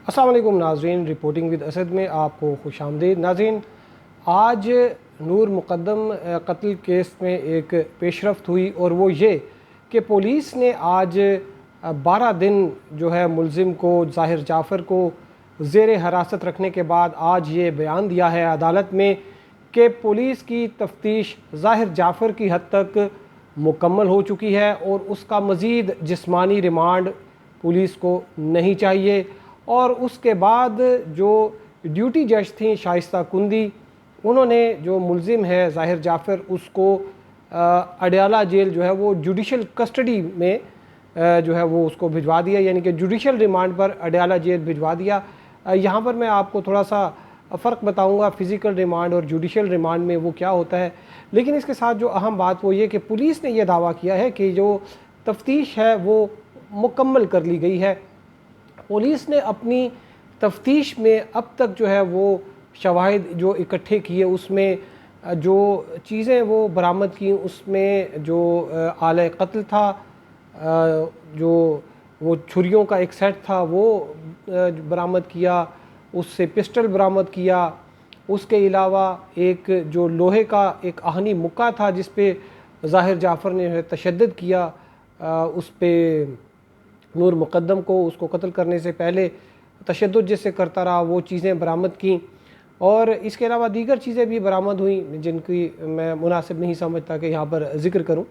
السلام علیکم ناظرین، رپورٹنگ ود اسد میں آپ کو خوش آمدید۔ ناظرین، آج نور مقدم قتل کیس میں ایک پیش رفت ہوئی، اور وہ یہ کہ پولیس نے آج 12 دن جو ہے ملزم کو ظاہر جعفر کو زیر حراست رکھنے کے بعد آج یہ بیان دیا ہے عدالت میں کہ پولیس کی تفتیش ظاہر جعفر کی حد تک مکمل ہو چکی ہے اور اس کا مزید جسمانی ریمانڈ پولیس کو نہیں چاہیے۔ اور اس کے بعد جو ڈیوٹی جج تھیں شائستہ کندی، انہوں نے جو ملزم ہے ظاہر جعفر اس کو اڈیالہ جیل جو ہے وہ جوڈیشل کسٹڈی میں جو ہے وہ اس کو بھجوا دیا، یعنی کہ جوڈیشل ریمانڈ پر اڈیالہ جیل بھجوا دیا۔ یہاں پر میں آپ کو تھوڑا سا فرق بتاؤں گا فزیکل ریمانڈ اور جوڈیشل ریمانڈ میں وہ کیا ہوتا ہے، لیکن اس کے ساتھ جو اہم بات وہ یہ کہ پولیس نے یہ دعویٰ کیا ہے کہ جو تفتیش ہے وہ مکمل کر لی گئی ہے۔ پولیس نے اپنی تفتیش میں اب تک جو ہے وہ شواہد جو اکٹھے کیے، اس میں جو چیزیں وہ برآمد کیں، اس میں جو آلہ قتل تھا، جو وہ چھریوں کا ایک سیٹ تھا وہ برآمد کیا، اس سے پسٹل برآمد کیا۔ اس کے علاوہ ایک جو لوہے کا ایک آہنی مکہ تھا جس پہ ظاہر جعفر نے تشدد کیا، اس پہ نور مقدم کو اس کو قتل کرنے سے پہلے تشدد جس سے کرتا رہا، وہ چیزیں برآمد کیں۔ اور اس کے علاوہ دیگر چیزیں بھی برآمد ہوئیں جن کی میں مناسب نہیں سمجھتا کہ یہاں پر ذکر کروں،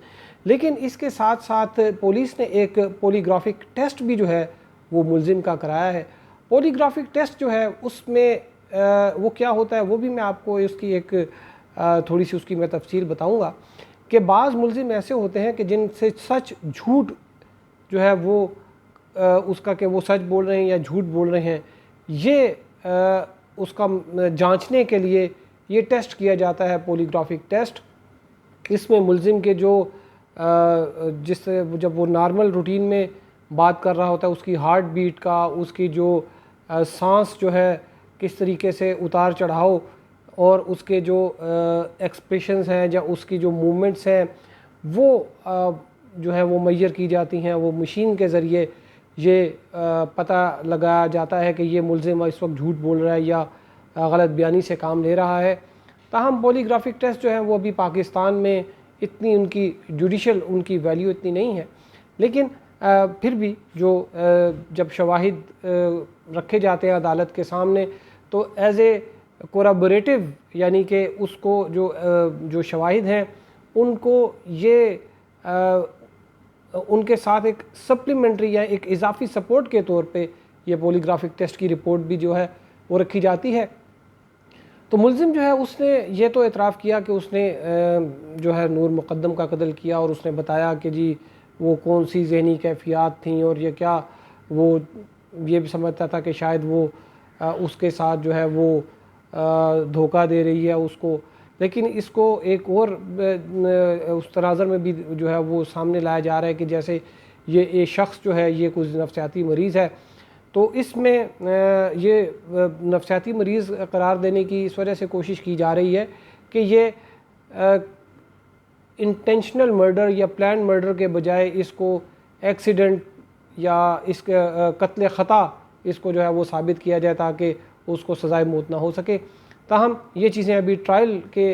لیکن اس کے ساتھ ساتھ پولیس نے ایک پولیگرافک ٹیسٹ بھی جو ہے وہ ملزم کا کرایا ہے۔ پولیگرافک ٹیسٹ جو ہے اس میں وہ کیا ہوتا ہے وہ بھی میں آپ کو اس کی ایک تھوڑی سی اس کی میں تفصیل بتاؤں گا کہ بعض ملزم ایسے ہوتے ہیں کہ جن سے سچ جھوٹ جو ہے وہ اس کا کہ وہ سچ بول رہے ہیں یا جھوٹ بول رہے ہیں، یہ اس کا جانچنے کے لیے یہ ٹیسٹ کیا جاتا ہے پولیگرافک ٹیسٹ۔ اس میں ملزم کے جو جس سے جب وہ نارمل روٹین میں بات کر رہا ہوتا ہے، اس کی ہارٹ بیٹ کا، اس کی جو سانس جو ہے کس طریقے سے اتار چڑھاؤ، اور اس کے جو ایکسپریشنز ہیں یا اس کی جو موومنٹس ہیں وہ جو ہے وہ میئر کی جاتی ہیں۔ وہ مشین کے ذریعے یہ پتہ لگایا جاتا ہے کہ یہ ملزم اس وقت جھوٹ بول رہا ہے یا غلط بیانی سے کام لے رہا ہے۔ تاہم پولیگرافک ٹیسٹ جو ہیں وہ ابھی پاکستان میں اتنی ان کی جوڈیشل ان کی ویلیو اتنی نہیں ہے، لیکن پھر بھی جو جب شواہد رکھے جاتے ہیں عدالت کے سامنے تو ایز اے کورابوریٹو، یعنی کہ اس کو جو شواہد ہیں ان کو یہ ان کے ساتھ ایک سپلیمنٹری یا ایک اضافی سپورٹ کے طور پہ یہ پولیگرافک ٹیسٹ کی رپورٹ بھی جو ہے وہ رکھی جاتی ہے۔ تو ملزم جو ہے اس نے یہ تو اعتراف کیا کہ اس نے جو ہے نور مقدم کا قتل کیا، اور اس نے بتایا کہ جی وہ کون سی ذہنی کیفیات تھیں اور یہ کیا، وہ یہ بھی سمجھتا تھا کہ شاید وہ اس کے ساتھ جو ہے وہ دھوکہ دے رہی ہے اس کو، لیکن اس کو ایک اور اس تناظر میں بھی جو ہے وہ سامنے لایا جا رہا ہے کہ جیسے یہ شخص جو ہے یہ کچھ نفسیاتی مریض ہے، تو اس میں یہ نفسیاتی مریض قرار دینے کی اس وجہ سے کوشش کی جا رہی ہے کہ یہ انٹینشنل مرڈر یا پلان مرڈر کے بجائے اس کو ایکسیڈنٹ یا اس کے قتل خطا اس کو جو ہے وہ ثابت کیا جائے تاکہ اس کو سزائے موت نہ ہو سکے۔ تاہم یہ چیزیں ابھی ٹرائل کے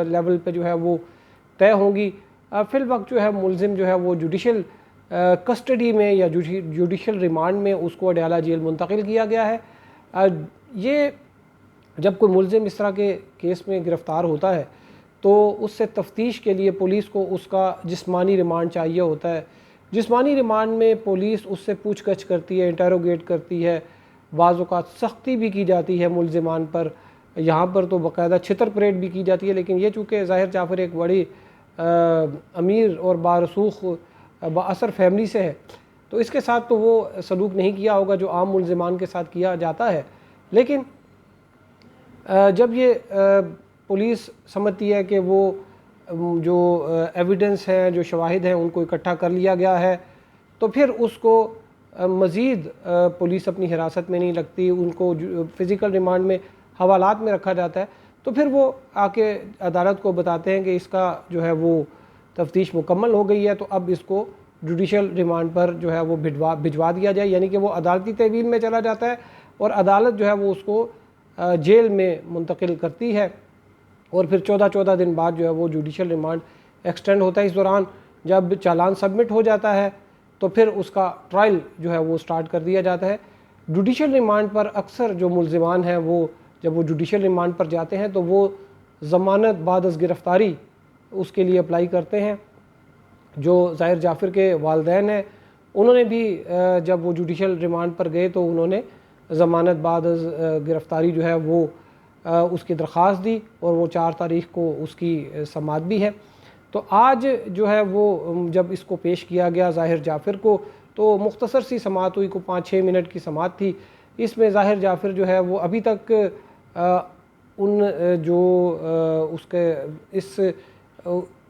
لیول پہ جو ہے وہ طے ہوں گی۔ فی الوقت جو ہے ملزم جو ہے وہ جوڈیشل کسٹڈی میں یا جوڈیشل ریمانڈ میں اس کو اڈیالہ جیل منتقل کیا گیا ہے۔ یہ جب کوئی ملزم اس طرح کے کیس میں گرفتار ہوتا ہے تو اس سے تفتیش کے لیے پولیس کو اس کا جسمانی ریمانڈ چاہیے ہوتا ہے۔ جسمانی ریمانڈ میں پولیس اس سے پوچھ گچھ کرتی ہے، انٹیروگیٹ کرتی ہے، بعض اوقات سختی بھی کی جاتی ہے ملزمان پر، یہاں پر تو باقاعدہ چھتر پریڈ بھی کی جاتی ہے، لیکن یہ چونکہ ظاہر جعفر ایک بڑی امیر اور بارسوخ بااثر فیملی سے ہے تو اس کے ساتھ تو وہ سلوک نہیں کیا ہوگا جو عام ملزمان کے ساتھ کیا جاتا ہے، لیکن جب یہ پولیس سمجھتی ہے کہ وہ جو ایویڈنس ہے، جو شواہد ہیں ان کو اکٹھا کر لیا گیا ہے، تو پھر اس کو مزید پولیس اپنی حراست میں نہیں رکھتی، ان کو فزیکل ریمانڈ میں حوالات میں رکھا جاتا ہے، تو پھر وہ آ کے عدالت کو بتاتے ہیں کہ اس کا جو ہے وہ تفتیش مکمل ہو گئی ہے، تو اب اس کو جوڈیشل ریمانڈ پر جو ہے وہ بھجوا دیا جائے، یعنی کہ وہ عدالتی تحویل میں چلا جاتا ہے۔ اور عدالت جو ہے وہ اس کو جیل میں منتقل کرتی ہے، اور پھر 14 دن بعد جو ہے وہ جوڈیشل ریمانڈ ایکسٹینڈ ہوتا ہے۔ اس دوران جب چالان سبمٹ ہو جاتا ہے تو پھر اس کا ٹرائل جو ہے وہ سٹارٹ کر دیا جاتا ہے۔ جوڈیشل ریمانڈ پر اکثر جو ملزمان ہیں وہ جب وہ جوڈیشل ریمانڈ پر جاتے ہیں تو وہ ضمانت بعد از گرفتاری اس کے لیے اپلائی کرتے ہیں۔ جو ظاہر جعفر کے والدین ہیں انہوں نے بھی جب وہ جوڈیشل ریمانڈ پر گئے تو انہوں نے ضمانت بعد از گرفتاری جو ہے وہ اس کی درخواست دی، اور وہ 4 تاریخ کو اس کی سماعت بھی ہے۔ تو آج جو ہے وہ جب اس کو پیش کیا گیا ظاہر جعفر کو، تو مختصر سی سماعت ہوئی، کو 5-6 منٹ کی سماعت تھی۔ اس میں ظاہر جعفر جو ہے وہ ابھی تک ان جو اس کے اس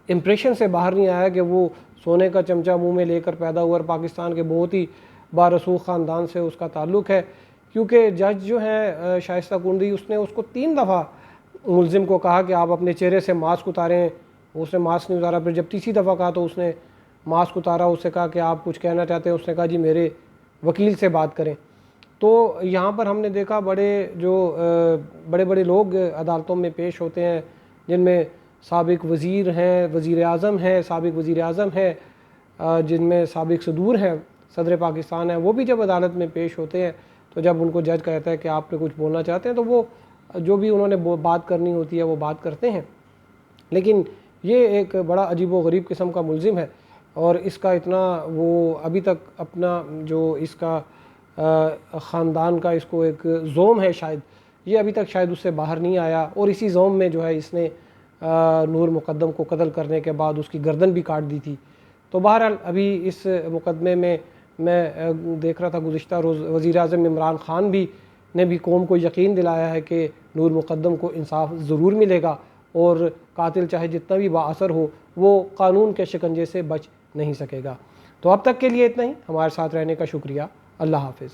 امپریشن سے باہر نہیں آیا کہ وہ سونے کا چمچہ منہ میں لے کر پیدا ہوا، اور پاکستان کے بہت ہی بارسوخ خاندان سے اس کا تعلق ہے، کیونکہ جج جو ہیں شائستہ کنڈی اس نے اس کو 3 دفعہ ملزم کو کہا کہ آپ اپنے چہرے سے ماسک اتاریں، اس نے ماسک نہیں اتارا۔ پھر جب تیسری دفعہ کہا تو اس نے ماسک اتارا، اس سے کہا کہ آپ کچھ کہنا چاہتے ہیں، اس نے کہا جی میرے وکیل سے بات کریں۔ تو یہاں پر ہم نے دیکھا بڑے بڑے لوگ عدالتوں میں پیش ہوتے ہیں، جن میں سابق وزیر ہیں، وزیر اعظم ہیں، سابق وزیر اعظم ہیں، جن میں سابق صدور ہیں، صدر پاکستان ہیں، وہ بھی جب عدالت میں پیش ہوتے ہیں تو جب ان کو جج کہتا ہے کہ آپ نے کچھ بولنا چاہتے ہیں تو وہ جو بھی انہوں نے بات کرنی ہوتی ہے وہ بات کرتے ہیں۔ لیکن یہ ایک بڑا عجیب و غریب قسم کا ملزم ہے، اور اس کا اتنا وہ ابھی تک اپنا جو اس کا خاندان کا اس کو ایک زوم ہے، شاید یہ ابھی تک شاید اس سے باہر نہیں آیا، اور اسی زوم میں جو ہے اس نے نور مقدم کو قتل کرنے کے بعد اس کی گردن بھی کاٹ دی تھی۔ تو بہرحال ابھی اس مقدمے میں دیکھ رہا تھا گزشتہ روز وزیر اعظم عمران خان نے بھی قوم کو یقین دلایا ہے کہ نور مقدم کو انصاف ضرور ملے گا، اور قاتل چاہے جتنا بھی با اثر ہو وہ قانون کے شکنجے سے بچ نہیں سکے گا۔ تو اب تک کے لیے اتنا ہی، ہمارے ساتھ رہنے کا شکریہ، اللہ حافظ۔